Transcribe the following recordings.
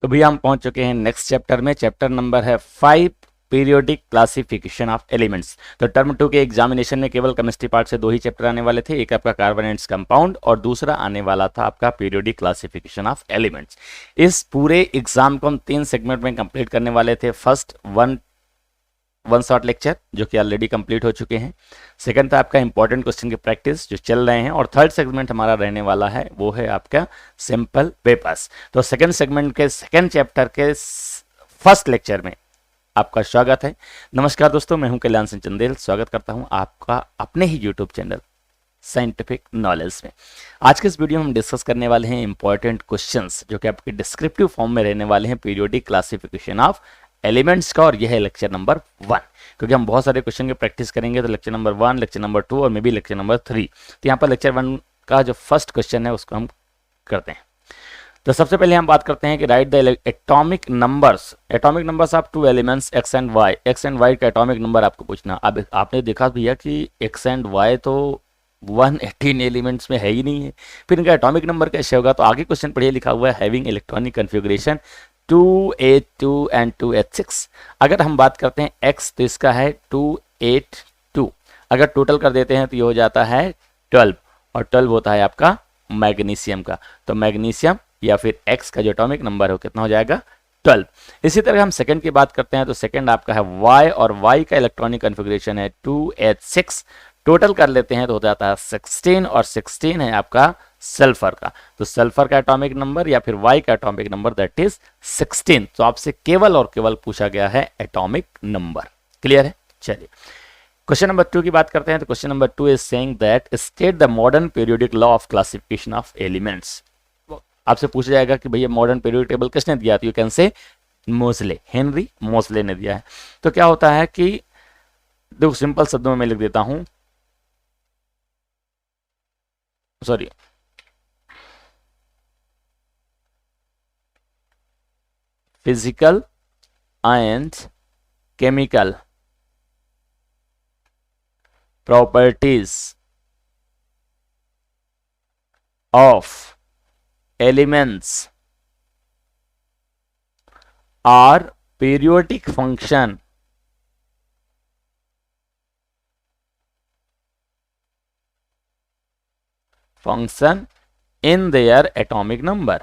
तो भैया हम पहुंच चुके हैं नेक्स्ट चैप्टर में। चैप्टर नंबर है 5, पीरियोडिक क्लासिफिकेशन ऑफ एलिमेंट्स। तो टर्म 2 के एग्जामिनेशन में केवल केमिस्ट्री पार्ट से 2 ही चैप्टर आने वाले थे, एक आपका कार्बन एंड कंपाउंड और दूसरा आने वाला था आपका पीरियोडिक क्लासिफिकेशन ऑफ एलिमेंट्स। इस पूरे एग्जाम को हम 3 सेगमेंट में कंप्लीट करने वाले थे। फर्स्ट वन शॉर्ट लेक्चर जो कि ऑलरेडी कंप्लीट हो चुके हैं, सेकंड था आपका इंपॉर्टेंट क्वेश्चन की प्रैक्टिस जो चल रहे हैं, और थर्ड सेगमेंट हमारा रहने वाला है वो है आपका सिंपल पेपर्स। तो सेकंड सेगमेंट के सेकंड चैप्टर के फर्स्ट लेक्चर में आपका स्वागत है। नमस्कार दोस्तों, मैं हूं कल्याण सिंह चंदेल, स्वागत करता हूं आपका अपने ही यूट्यूब चैनल साइंटिफिक नॉलेज में। आज के इस वीडियो में हम डिस्कस करने वाले हैं इंपॉर्टेंट क्वेश्चंस जो कि आपके डिस्क्रिप्टिव फॉर्म में रहने वाले हैं पीरियोडिक क्लासिफिकेशन ऑफ एलिमेंट्स का, और यह है लेक्चर नंबर 1। क्योंकि हम बहुत सारे क्वेश्चन की प्रैक्टिस करेंगे तो लेक्चर नंबर 1, लेक्चर नंबर 2 और मे बी लेक्चर नंबर 3। तो यहाँ पर लेक्चर 1 का जो फर्स्ट क्वेश्चन है उसको हम करते हैं। तो सबसे पहले हम बात करते हैं कि write the atomic numbers of 2 elements X and Y. X and Y का एटॉमिक नंबर आपको पूछना। अब आपने देखा भैया कि एक्स एंड वाई तो 118 एलिमेंट्स में है ही नहीं है, फिर इनका एटॉमिक नंबर कैसे होगा? तो आगे क्वेश्चन पढ़िए, लिखा हुआ है हैविंग इलेक्ट्रॉनिक कन्फिगरेशन 282 एंड 286। अगर हम बात करते हैं x तो इसका है 282, अगर टोटल कर देते हैं तो ये हो जाता है 12, और 12 होता है आपका मैग्नीशियम का। तो मैग्नीशियम या फिर x का जो एटॉमिक नंबर हो कितना हो जाएगा? 12। इसी तरह हम सेकंड की बात करते हैं तो सेकंड आपका है y, और y का इलेक्ट्रॉनिक कन्फिगरेशन है 286। टोटल कर लेते हैं तो हो जाता है 16, और 16 है आपका सल्फर का। तो सल्फर का एटॉमिक नंबर या फिर Y का एटॉमिक नंबर दैट इज 16। तो आपसे केवल और केवल पूछा गया है एटॉमिक नंबर। क्लियर है? चलिए क्वेश्चन नंबर 2 की बात करते हैं। तो question number 2 is saying that state the modern periodic law of classification of elements. आपसे पूछा जाएगा कि भैया मॉडर्न पीरियोडिक टेबल किसने दिया? तो यू कैन से मोज़ले, हेनरी मोज़ले ने दिया है। तो क्या होता है कि देखो सिंपल शब्दों में मैं लिख देता हूं, sorry physical and chemical properties of elements are periodic function in their atomic number।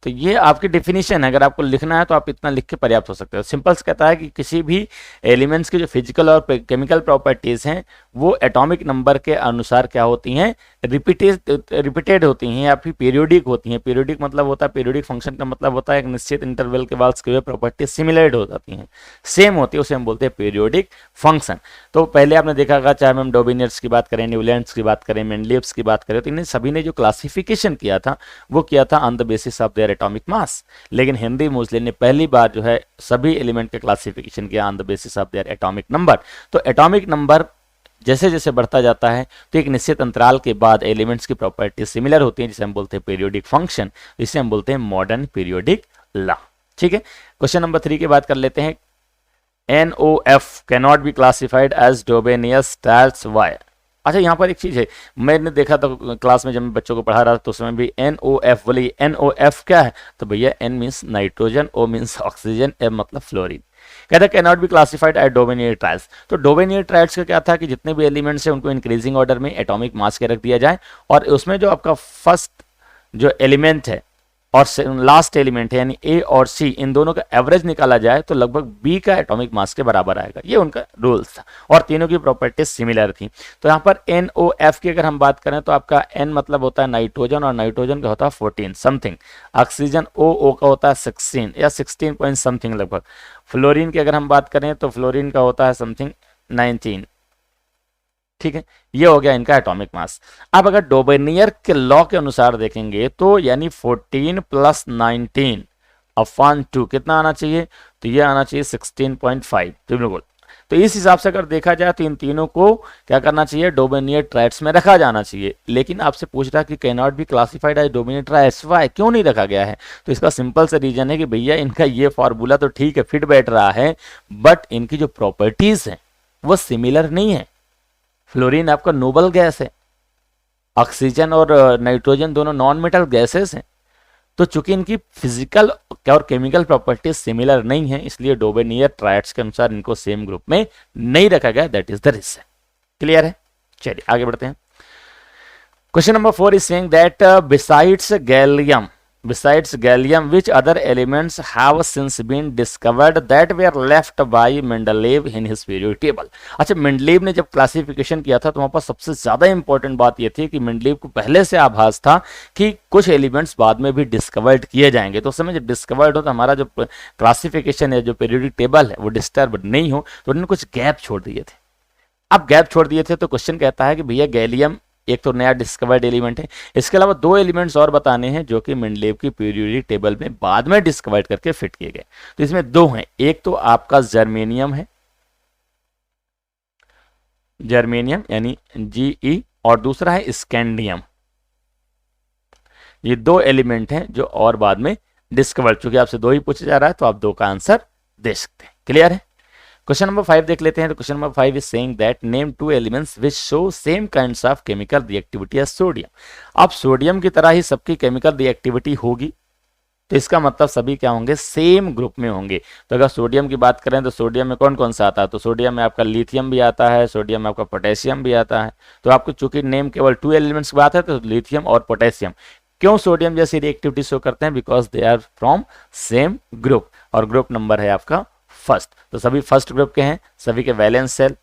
तो ये आपकी डेफिनेशन है, अगर आपको लिखना है तो आप इतना लिख के पर्याप्त हो सकते हो। सिंपल से कहता है कि किसी भी एलिमेंट्स की जो फिजिकल और केमिकल प्रॉपर्टीज हैं वो एटॉमिक नंबर के अनुसार क्या होती हैं? रिपीटेड होती हैं या फिर पीरियोडिक होती हैं। पीरियोडिक मतलब होता है, पीरियोडिक फंक्शन का मतलब होता है एक निश्चित इंटरवल के बाद उसकी प्रॉपर्टीज सिमिलर हो जाती हैं, सेम होती है, उसे हम बोलते हैं पीरियोडिक फंक्शन। तो पहले आपने देखा होगा, चाहे हम डोबिनियर्स की बात करें, न्यूलैंड्स की बात करें, मेंडलीव्स की बात करें, तो इन्हें सभी ने जो क्लासिफिकेशन किया था वो किया था on the basis of their atomic mass. लेकिन हेनरी मोज़ले ने पहली बार जो है सभी एलिमेंट के क्लासिफिकेशन किया on the basis of their atomic number. तो एटॉमिक नंबर जैसे जैसे बढ़ता जाता है तो एक निश्चित अंतराल के बाद एलिमेंट्स की प्रॉपर्टी सिमिलर होती है, जिसे हम बोलते हैं पीरियोडिक फंक्शन, जिसे हम बोलते हैं मॉडर्न पीरियोडिक लॉ। ठीक है, क्वेश्चन नंबर 3 की बात कर लेते हैं। NOF cannot be classified as Dobereiner's triads why. अच्छा, यहाँ पर एक चीज है, मैंने देखा था क्लास में जब मैं बच्चों को पढ़ा रहा था तो उसमें भी NOF बोली। NOF क्या है? तो भैया N means nitrogen, O means oxygen, M मतलब फ्लोरीन। कहता है cannot be classified as Dobereiner triads. तो डोबेनियर ट्रायल्स का क्या था कि जितने भी एलिमेंट्स हैं उनको इंक्रीजिंग ऑर्डर में एटॉमिक मास के रख दिया जाए, और उसमें जो आपका फर्स्ट जो एलिमेंट है और लास्ट एलिमेंट है यानी ए और सी, इन दोनों का एवरेज निकाला जाए तो लगभग बी का एटॉमिक मास के बराबर आएगा। ये उनका रूल्स था, और तीनों की प्रॉपर्टीज सिमिलर थी। तो यहाँ पर NOF की अगर हम बात करें तो आपका N मतलब होता है नाइट्रोजन, और नाइट्रोजन का होता है 14 समथिंग। ऑक्सीजन O का होता है 16 या 16 पॉइंट समथिंग लगभग। फ्लोरीन की अगर हम बात करें तो फ्लोरीन का होता है समथिंग 19। ठीक है, ये हो गया इनका एटॉमिक मास। अब अगर डोबेनियर के लॉ के अनुसार देखेंगे तो यानी 14 + 19 अपॉन 2 कितना आना चाहिए? तो ये आना चाहिए 16.5। तो इस हिसाब से अगर देखा जाए तो इन तीनों को क्या करना चाहिए? डोबेनियर ट्रायड्स में रखा जाना चाहिए। लेकिन आपसे पूछ रहा कि cannot be classified as Dobereiner triads, why, क्यों नहीं रखा गया है? तो इसका सिंपल सा रीजन है कि भैया इनका ये फॉर्मूला तो ठीक है, फिट बैठ रहा है, बट इनकी जो प्रॉपर्टीज है वो सिमिलर नहीं है। फ्लोरीन आपका नोबल गैस है, ऑक्सीजन और नाइट्रोजन दोनों नॉन मेटल गैसेस हैं, तो चूंकि इनकी फिजिकल और केमिकल प्रॉपर्टीज सिमिलर नहीं है, इसलिए डोबेनियर ट्रायड्स के अनुसार इनको सेम ग्रुप में नहीं रखा गया। That is the reason. Clear है? चलिए आगे बढ़ते हैं। Question number 4 is saying that besides gallium which other elements have since been discovered that were left by Mendeleev in his periodic table। अच्छा, मेंडलीव ने जब क्लासिफिकेशन किया था तो वहां पर सबसे ज्यादा इंपॉर्टेंट बात यह थी कि मेंडलीव को पहले से आभास था कि कुछ एलिमेंट्स बाद में भी डिस्कवर्ड किए जाएंगे। तो उस समय जब डिस्कवर्ड हो तो हमारा जो क्लासिफिकेशन है, जो पीरियोडिक टेबल है, वो डिस्टर्ब नहीं हो, तो उन्होंने कुछ गैप छोड़ दिए थे। अब गैप छोड़ दिए थे तो क्वेश्चन कहता है कि भैया गैलियम एक तो नया डिस्कवर्ड एलिमेंट है, इसके अलावा दो एलिमेंट्स और बताने हैं जो कि मेंडलीव की पीरियोडिक टेबल में बाद में डिस्कवर्ड करके फिट किए गए। तो इसमें दो हैं, एक तो आपका जर्मेनियम है, जर्मेनियम यानी Ge, और दूसरा है स्कैंडियम। ये दो एलिमेंट हैं जो और बाद में डिस्कवर्ड, चूंकि आपसे दो ही पूछा जा रहा है तो आप दो का आंसर दे सकते हैं। क्लियर है? क्वेश्चन नंबर 5 देख लेते हैं। तो question number 5 is saying that name two elements which show same kinds of chemical reactivity as sodium. अब सोडियम की तरह ही सबकी केमिकल रिएक्टिविटी होगी, तो इसका मतलब सभी क्या होंगे? सेम ग्रुप में होंगे। तो अगर सोडियम की बात करें तो सोडियम में कौन कौन सा आता है? तो सोडियम में आपका लिथियम भी आता है, सोडियम में आपका पोटेशियम भी आता है। तो आपको चूंकि नेम केवल टू एलिमेंट्स की बात है तो लिथियम और पोटेशियम क्यों सोडियम जैसी रिएक्टिविटी शो करते हैं? Because they are from same group, और ग्रुप नंबर है आपका फर्स्ट। तो सभी फर्स्ट ग्रुप के हैं, सभी के वैलेंस सेल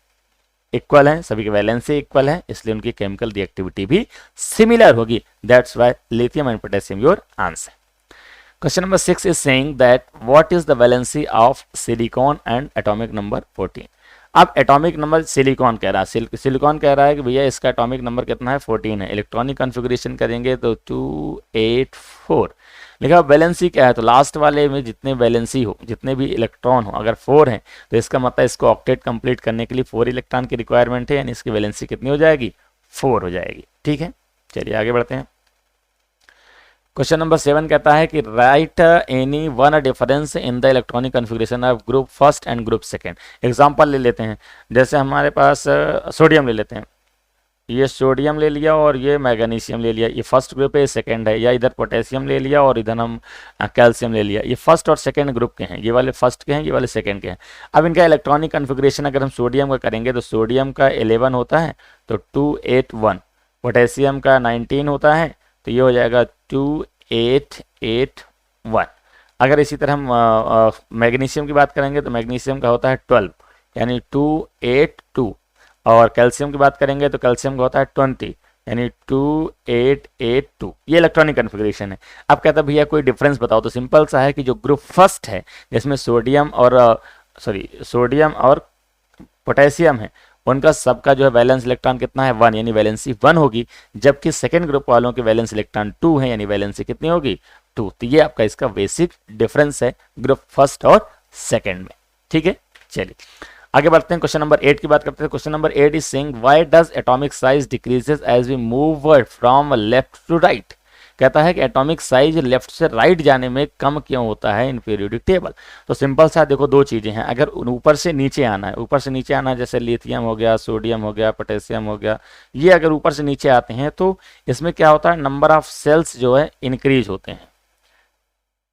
इक्वल हैं, सभी के वैलेंसी इक्वल है, इसलिए उनकी केमिकल रिएक्टिविटी भी सिमिलर होगी। That's why lithium and potassium your answer. Question number 6 is saying that what is the valency of silicon and atomic number 14। अब एटॉमिक नंबर सिलिकॉन कह रहा है, सिलिकॉन कह रहा है कि भैया इसका एटॉमिक नंबर कितना है? 14 है। इलेक्ट्रॉनिक कॉन्फ़िगरेशन करेंगे तो 284 लिखा। वैलेंसी क्या है? तो लास्ट वाले में जितने वैलेंसी हो, जितने भी इलेक्ट्रॉन हो, अगर 4 हैं तो इसका मतलब इसको ऑक्टेट कंप्लीट करने के लिए 4 इलेक्ट्रॉन की रिक्वायरमेंट है, यानी इसकी वैलेंसी कितनी हो जाएगी? 4 हो जाएगी। ठीक है, चलिए आगे बढ़ते हैं। क्वेश्चन नंबर 7 कहता है कि right any one difference in the electronic configuration of group first and group second. Example ले लेते हैं, जैसे हमारे पास सोडियम ले लेते हैं, ये सोडियम ले लिया और ये मैग्नीशियम ले लिया, ये फर्स्ट ग्रुप है, ये सेकंड है। या इधर पोटेशियम ले लिया और इधर हम कैल्शियम ले लिया, ये फर्स्ट और सेकंड ग्रुप के हैं, ये वाले फर्स्ट के हैं, ये वाले सेकंड के हैं। अब इनका इलेक्ट्रॉनिक कॉन्फ़िगरेशन अगर हम सोडियम का करेंगे तो सोडियम का 11 होता है तो 281, पोटेशियम का 19 होता है तो ये हो जाएगा 2881। अगर इसी तरह हम मैग्नीशियम की बात करेंगे तो मैग्नीशियम का होता है 12 यानी 282, और कैल्शियम की बात करेंगे तो कैल्शियम का होता है 20 यानी 2882। ये इलेक्ट्रॉनिक कॉन्फ़िगरेशन है। अब कहता है भैया कोई डिफरेंस बताओ, तो सिंपल सा है कि जो ग्रुप फर्स्ट है जिसमें सोडियम और पोटेशियम है, उनका सबका जो है वैलेंस इलेक्ट्रॉन कितना है? 1, यानी वैलेंसी 1 होगी। जबकि सेकंड ग्रुप वालों के वैलेंस इलेक्ट्रॉन 2 है, यानी वैलेंसी कितनी होगी? 2। तो ये आपका इसका बेसिक डिफरेंस है ग्रुप फर्स्ट और सेकंड में। ठीक है, चलिए आगे बढ़ते हैं। क्वेश्चन नंबर 8 की बात करते हैं। Question number 8 is saying why does atomic size decreases as we move from left to right. कहता है कि एटॉमिक साइज लेफ्ट से राइट जाने में कम क्यों होता है इन पीरियोडिक टेबल। तो सिंपल सा देखो, दो चीजें हैं। अगर ऊपर से नीचे आना है, ऊपर से नीचे आना है, जैसे लिथियम हो गया, सोडियम हो गया, पोटेशियम हो गया, ये अगर ऊपर से नीचे आते हैं तो इसमें क्या होता है? नंबर ऑफ सेल्स जो है इंक्रीज होते हैं।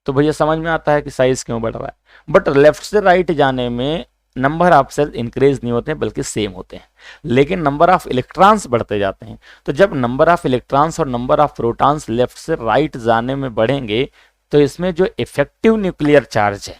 तो भैया समझ में आता है कि साइज क्यों बढ़ रहा है। बट लेफ्ट से राइट जाने में नंबर ऑफ सेल इंक्रीज नहीं होते हैं, बल्कि सेम होते हैं, लेकिन नंबर ऑफ इलेक्ट्रॉन्स बढ़ते जाते हैं। तो जब नंबर ऑफ इलेक्ट्रॉन्स और नंबर ऑफ प्रोटॉन्स लेफ्ट से राइट जाने में बढ़ेंगे तो इसमें जो इफेक्टिव न्यूक्लियर चार्ज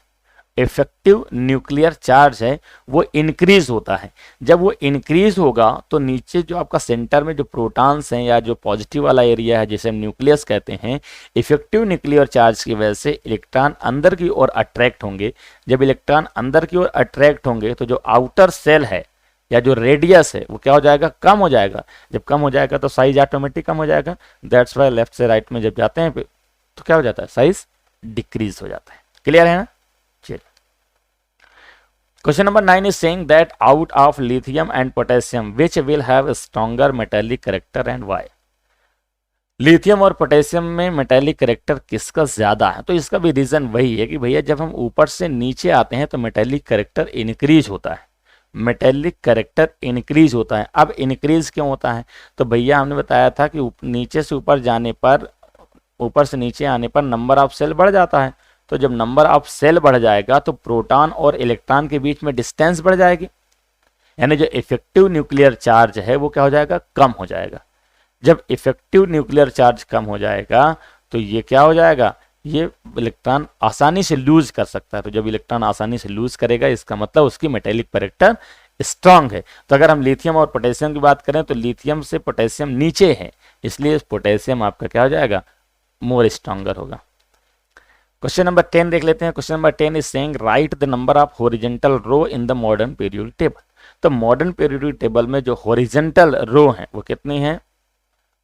है वो इंक्रीज होता है। जब वो इंक्रीज होगा तो नीचे जो आपका सेंटर में जो प्रोटॉन्स हैं या जो पॉजिटिव वाला एरिया है जिसे हम न्यूक्लियस कहते हैं, इफेक्टिव न्यूक्लियर चार्ज की वजह से इलेक्ट्रॉन अंदर की ओर अट्रैक्ट होंगे। जब इलेक्ट्रॉन अंदर की ओर अट्रैक्ट होंगे तो जो आउटर सेल है या जो रेडियस है वो क्या हो जाएगा? कम हो जाएगा। जब कम हो जाएगा तो साइज ऑटोमेटिक कम हो जाएगा। दैट्स वाई लेफ्ट से राइट में जब जाते हैं तो क्या हो जाता है? साइज डिक्रीज हो जाता है। क्लियर है ना? चलिए question number 9 is saying that out of lithium and potassium which will have stronger metallic character and why. Lithium और पोटेशियम में मेटेलिक कैरेक्टर किसका ज्यादा है? तो इसका भी रीजन वही है कि भैया जब हम ऊपर से नीचे आते हैं तो मेटेलिक कैरेक्टर इंक्रीज होता है। मेटेलिक कैरेक्टर इंक्रीज होता है। अब इंक्रीज क्यों होता है? तो भैया हमने बताया था कि नीचे से ऊपर जाने पर, ऊपर से नीचे आने पर नंबर ऑफ सेल बढ़ जाता है। तो जब नंबर ऑफ सेल बढ़ जाएगा तो प्रोटॉन और इलेक्ट्रॉन के बीच में डिस्टेंस बढ़ जाएगी, यानी जो इफेक्टिव न्यूक्लियर चार्ज है वो क्या हो जाएगा? कम हो जाएगा। जब इफेक्टिव न्यूक्लियर चार्ज कम हो जाएगा तो ये क्या हो जाएगा? ये इलेक्ट्रॉन आसानी से लूज कर सकता है। तो जब इलेक्ट्रॉन आसानी से लूज करेगा इसका मतलब उसकी मेटेलिक कैरेक्टर स्ट्रांग है। तो अगर हम लिथियम और पोटेशियम की बात करें तो लिथियम से पोटेशियम नीचे है, इसलिए पोटेशियम आपका क्या हो जाएगा? मोर स्ट्रांगर होगा। क्वेश्चन नंबर 10 देख लेते हैं। Question number 10 is saying write the number of horizontal row in the modern periodic table. तो मॉडर्न पीरियोडिक टेबल में जो हॉरिजॉन्टल रो है वो कितनी है?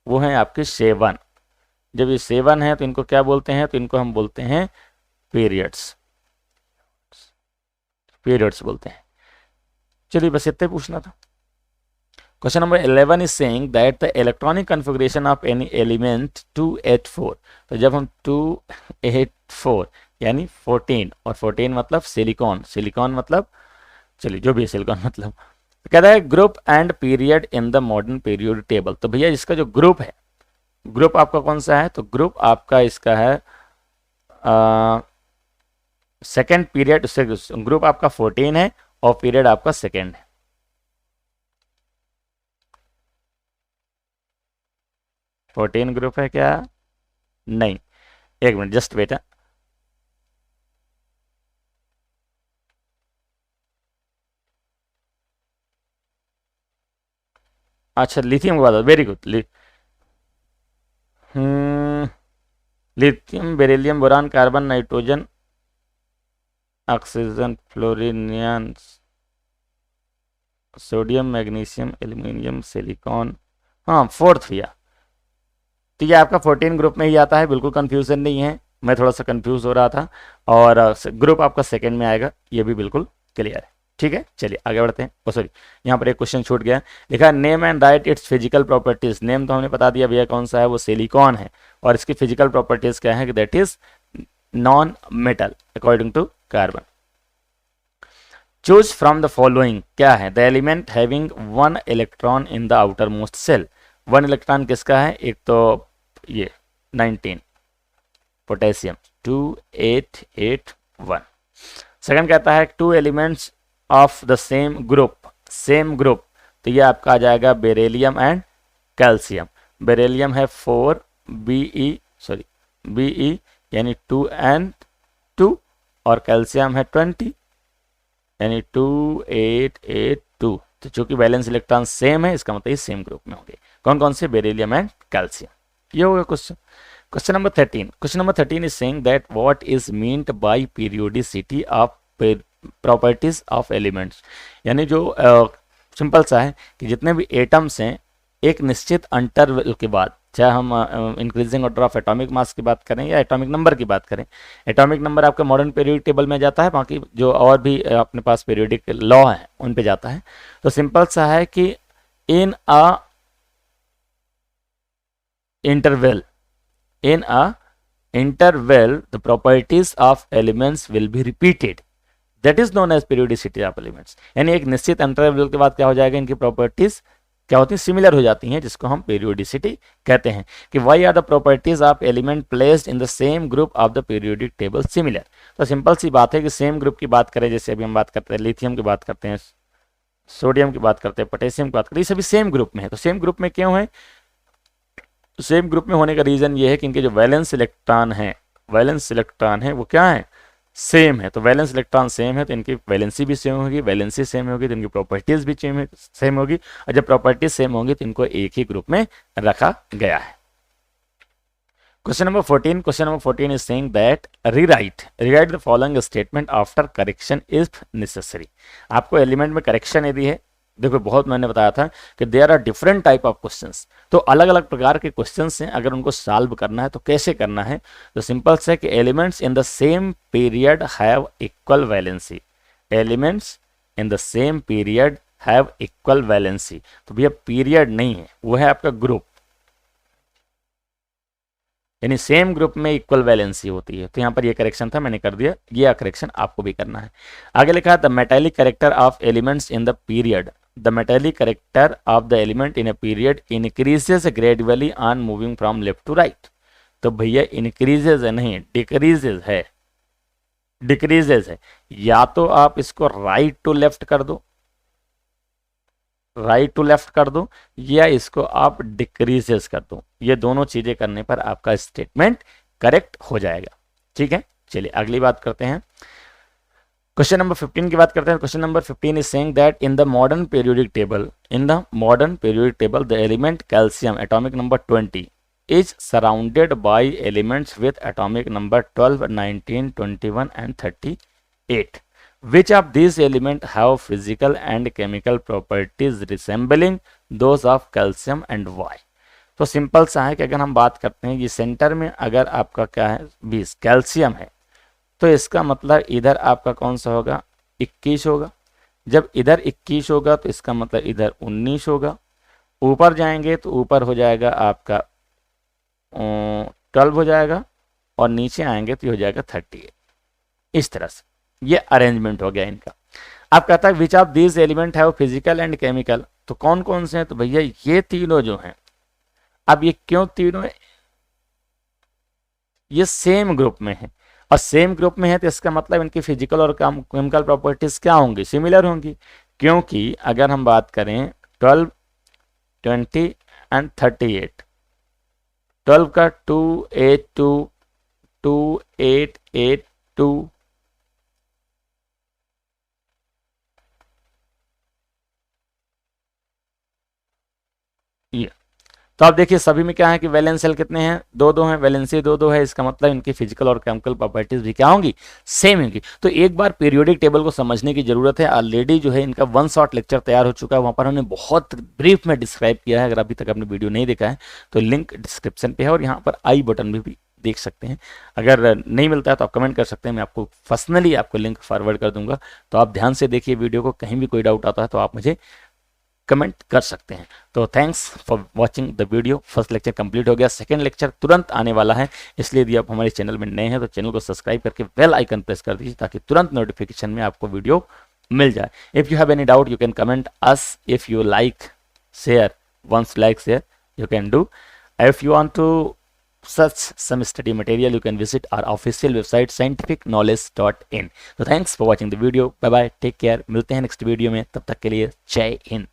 वो है आपकी 7। जब ये 7 है तो इनको क्या बोलते हैं? तो इनको हम बोलते हैं पीरियड्स, पीरियड्स बोलते हैं। चलिए बस इतना पूछना था। Question number 11 is saying that the electronic configuration of any element 284। तो जब हम 284 यानी 14, और 14 मतलब सिलिकॉन, सिलिकॉन मतलब चलिए जो भी है सिलिकॉन मतलब, तो कहता है group and period in the modern period table. तो भैया इसका जो ग्रुप है, ग्रुप आपका कौन सा है? तो ग्रुप आपका इसका है सेकेंड पीरियड, ग्रुप आपका 14 है और पीरियड आपका सेकेंड है। फोर्टीन ग्रुप है क्या? नहीं, एक मिनट जस्ट वेट। अच्छा लिथियम की बात है, very good. Lithium, beryllium, boron, carbon, nitrogen, oxygen, fluorine, neon, sodium, magnesium, aluminium, silicon, हाँ फोर्थ भैया। तो ये आपका 14 ग्रुप में ही आता है, बिल्कुल कंफ्यूजन नहीं है। मैं थोड़ा सा कंफ्यूज हो रहा था। और ग्रुप आपका सेकंड में आएगा, ये भी बिल्कुल क्लियर है। ठीक है, चलिए आगे बढ़ते हैं। ओ सॉरी, यहाँ पर एक क्वेश्चन छूट गया। लिखा name and right it's physical properties. Name तो हमने बता दिया भैया कौन सा है, वो सिलिकॉन है। और इसकी फिजिकल प्रॉपर्टीज क्या है? That is non metal according to carbon. Choose from the following क्या है? The element having 1 electron in the outermost shell. 1 electron किसका है? एक तो ये 19 पोटेशियम 2881। सेकंड कहता है 2 elements of the same group, same group. तो ये आपका आ जाएगा बेरिलियम एंड कैल्शियम। बेरिलियम है 4 Be यानी 2n2, और कैल्शियम है 20 यानी 2882। तो चूंकि वैलेंस इलेक्ट्रॉन सेम है इसका मतलब ये सेम ग्रुप में होंगे। कौन कौन से? Beryllium and calcium. ये होगा question. Question number 13। Question number 13 is saying that what is meant by periodicity of properties of elements. यानी जो सिंपल सा है कि जितने भी एटम्स हैं एक निश्चित इंटरवल के बाद, चाहे हम increasing order of atomic mass की बात करें या एटॉमिक नंबर की बात करें, एटॉमिक नंबर आपका मॉडर्न पीरियोडिक टेबल में जाता है, बाकी जो और भी अपने पास पीरियोडिक लॉ है उन पे जाता है। तो सिंपल सा है कि इन अ interval the properties of elements will be repeated, that is known as periodicity of elements। यानी एक निश्चित इंटरवल के बाद क्या हो जाएगा? इनकी प्रॉपर्टीज क्या होती हैं? सिमिलर हो जाती हैं, जिसको हम periodicity कहते हैं। कि why are the properties of element placed in the same group of the periodic table similar। तो सिंपल सी बात है कि सेम ग्रुप की बात करें, जैसे अभी हम बात करते हैं लिथियम की बात करते हैं, सोडियम की बात करते हैं, पोटेशियम की बात करते हैं, ये सभी सेम ग्रुप में है। तो सेम ग्रुप में क्यों है? सेम ग्रुप में होने का रीजन ये है कि इनके जो वैलेंस इलेक्ट्रॉन है वो क्या है? सेम है। तो वैलेंस इलेक्ट्रॉन सेम है तो इनकी वैलेंसी भी सेम होगी, वैलेंसी सेम होगी तो इनकी प्रॉपर्टीज भी सेम होगी, और जब प्रॉपर्टीज सेम होंगी तो इनको एक ही ग्रुप में रखा गया है। Question number 14 is saying that rewrite the following statement after correction if necessary. आपको एलिमेंट में करेक्शन यदि है, देखो बहुत मैंने बताया था कि there are different type of questions, तो अलग अलग प्रकार के क्वेश्चंस हैं। अगर उनको सॉल्व करना है तो कैसे करना है? तो सिंपल से कि elements in the same period have equal valency, elements in the same period have equal valency. तो भैया पीरियड नहीं है, वो है आपका ग्रुप। यानी सेम ग्रुप में इक्वल वैलेंसी होती है। तो यहाँ पर ये करेक्शन था, मैंने कर दिया, ये करेक्शन आपको भी करना है। आगे लिखा है the metallic character of elements in the period, the metallic character of the element in a period increases gradually on moving from left to right. तो भैया इंक्रीजेज है नहीं, डिक्रीजेज है, डिक्रीजेज है। या तो आप इसको राइट टू लेफ्ट कर दो, राइट टू लेफ्ट कर दो, या इसको आप डिक्रीजेस कर दो। ये दोनों चीजें करने पर आपका स्टेटमेंट करेक्ट हो जाएगा। ठीक है, चलिए अगली बात करते हैं। क्वेश्चन नंबर 15 की बात करते हैं। Question number 15 is saying that in the modern periodic table, in the modern periodic table the element calcium atomic number 20 is surrounded by elements with atomic number 12, 19, 21 and 38. Which of these elements have physical and chemical properties resembling those of calcium and why? तो simple सा है कि अगर हम बात करते हैं ये सेंटर में अगर आपका क्या है 20 कैल्शियम है, तो इसका मतलब इधर आपका कौन सा होगा 21 होगा। जब इधर 21 होगा तो इसका मतलब इधर 19 होगा। ऊपर जाएंगे तो ऊपर हो जाएगा आपका 12 हो जाएगा, और नीचे आएंगे तो ये हो जाएगा 38। इस तरह से ये अरेंजमेंट हो गया इनका। अब कहता है which of these element have physical and chemical, तो कौन कौन से हैं? तो भैया ये तीनों जो हैं, अब ये क्यों तीनों है? ये सेम ग्रुप में है, और सेम ग्रुप में है तो इसका मतलब इनकी फिजिकल और केमिकल प्रॉपर्टीज क्या होंगी? सिमिलर होंगी। क्योंकि अगर हम बात करें 12, 20 एंड 38, 12 का 282, 2882, ये तो आप देखिए सभी में क्या है कि वैलेंस सेल कितने हैं? दो दो हैं, वैलेंसी दो दो है। इसका मतलब इनकी फिजिकल और केमिकल प्रॉपर्टीज भी क्या होंगी? सेम होंगी। तो एक बार पीरियोडिक टेबल को समझने की जरूरत है। ऑलरेडी जो है इनका 1 शॉट लेक्चर तैयार हो चुका है, वहां पर हमने बहुत ब्रीफ में डिस्क्राइब किया है। अगर अभी तक आपने वीडियो नहीं देखा है तो लिंक डिस्क्रिप्शन पे है, और यहाँ पर आई बटन भी देख सकते हैं। अगर नहीं मिलता है तो आप कमेंट कर सकते हैं, मैं आपको पर्सनली आपको लिंक फॉरवर्ड कर दूंगा। तो आप ध्यान से देखिए वीडियो को, कहीं भी कोई डाउट आता है तो आप मुझे कमेंट कर सकते हैं। तो thanks for watching the video. First lecture complete हो गया, सेकंड लेक्चर तुरंत आने वाला है। इसलिए यदि आप हमारे चैनल में नए हैं तो चैनल को सब्सक्राइब करके बेल आइकन प्रेस कर दीजिए, ताकि तुरंत नोटिफिकेशन में आपको वीडियो मिल जाए। If you have any doubt you can comment us. If you like share, once like share you can do. If you want to search some study material, you can visit our official website scientificknowledge.in. So thanks for watching the video. Bye bye, take care. मिलते हैं next video में, तब तक के लिए जय हिंद।